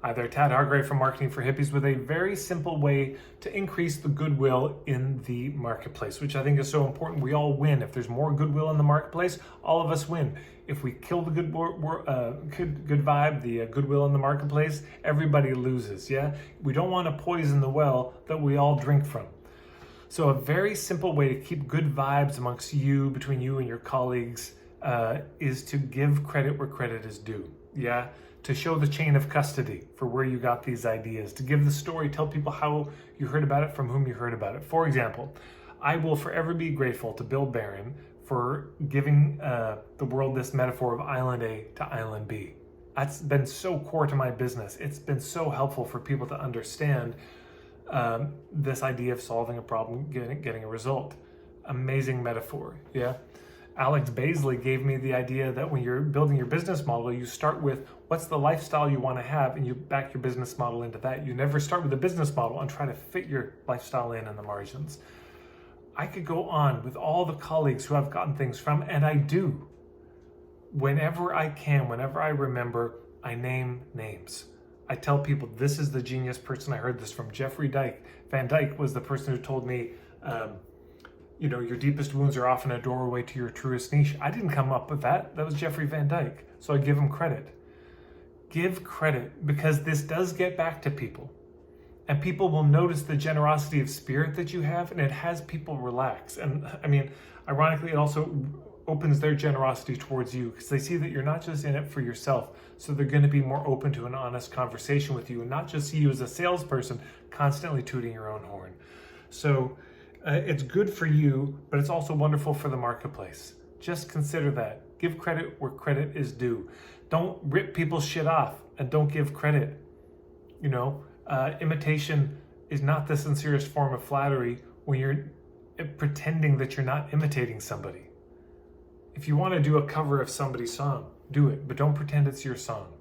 Hi there, Tad Hargrave from Marketing for Hippies with a very simple way to increase the goodwill in the marketplace, which I think is so important. We all win. If there's more goodwill in the marketplace, all of us win. If we kill the good vibe, the goodwill in the marketplace, everybody loses, yeah? We don't want to poison the well that we all drink from. So a very simple way to keep good vibes amongst you, between you and your colleagues, is to give credit where credit is due, yeah? To show the chain of custody for where you got these ideas, to give the story, tell people how you heard about it, from whom you heard about it. For example, I will forever be grateful to Bill Barron for giving the world this metaphor of Island A to Island B. That's been so core to my business. It's been so helpful for people to understand this idea of solving a problem, getting a result. Amazing metaphor, yeah? Alex Baisley gave me the idea that when you're building your business model, you start with what's the lifestyle you want to have and you back your business model into that. You never start with a business model and try to fit your lifestyle in the margins. I could go on with all the colleagues who I've gotten things from, and I do. Whenever I can, whenever I remember, I name names. I tell people this is the genius person. I heard this from Jeffrey Van Dyke was the person who told me, your deepest wounds are often a doorway to your truest niche. I didn't come up with that. That was Jeffrey Van Dyke. So I give him credit. Give credit, because this does get back to people. And people will notice the generosity of spirit that you have, and it has people relax. And I mean, ironically, it also opens their generosity towards you, because they see that you're not just in it for yourself. So they're going to be more open to an honest conversation with you and not just see you as a salesperson constantly tooting your own horn. So it's good for you, but it's also wonderful for the marketplace. Just consider that. Give credit where credit is due. Don't rip people's shit off and don't give credit. Imitation is not the sincerest form of flattery when you're pretending that you're not imitating somebody. If you want to do a cover of somebody's song, do it, but don't pretend it's your song.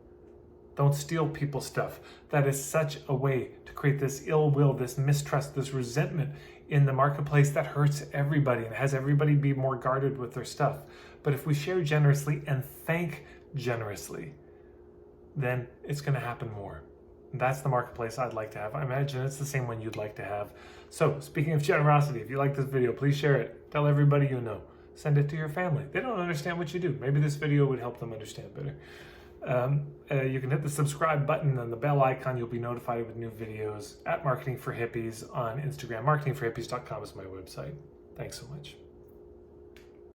Don't steal people's stuff. That is such a way to create this ill will, this mistrust, this resentment in the marketplace that hurts everybody and has everybody be more guarded with their stuff. But if we share generously and thank generously, then it's going to happen more. That's the marketplace I'd like to have. I imagine it's the same one you'd like to have. So speaking of generosity, if you like this video, please share it. Tell everybody you know. Send it to your family. They don't understand what you do. Maybe this video would help them understand better. You can hit the subscribe button and the bell icon. You'll be notified with new videos at Marketing for Hippies on Instagram. Marketingforhippies.com is my website. Thanks so much.